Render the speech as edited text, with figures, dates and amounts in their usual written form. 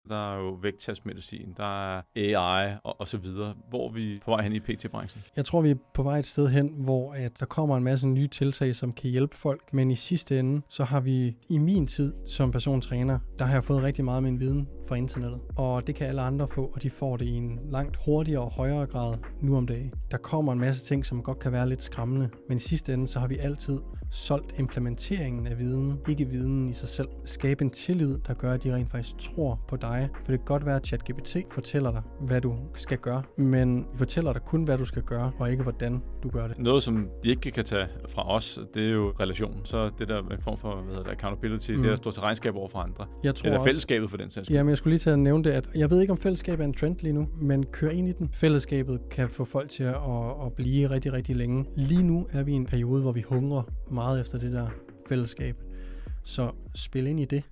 Der er jo vægttabsmedicin, der er AI og så videre. Hvor er vi på vej hen i PT-branchen? Jeg tror, vi er på vej et sted hen, hvor at der kommer en masse nye tiltag, som kan hjælpe folk. Men i sidste ende, så har vi i min tid som persontræner, der har jeg fået rigtig meget af min viden fra internettet. Og det kan alle andre få, og de får det i en langt hurtigere og højere grad nu om dagen. Der kommer en masse ting, som godt kan være lidt skræmmende. Men i sidste ende, så har vi altid solgt implementeringen af viden, ikke viden i sig selv. Skabe en tillid, der gør, at de rent faktisk tror på dig. For det kan godt være, at ChatGPT fortæller dig, hvad du skal gøre, men de fortæller dig kun, hvad du skal gøre, og ikke hvordan du gør det. Noget, som de ikke kan tage fra os, det er jo relationen. Så det der en form for accountability, det er at stå til regnskab over for andre. Jeg tror eller også, fællesskabet for den sags skyld. Jamen, jeg skulle lige til at nævne det, at jeg ved ikke, om fællesskab er en trend lige nu, men kør ind i den. Fællesskabet kan få folk til at blive rigtig, rigtig længe. Lige nu er vi i en periode, hvor vi hungrer meget efter det der fællesskab. Så spil ind i det.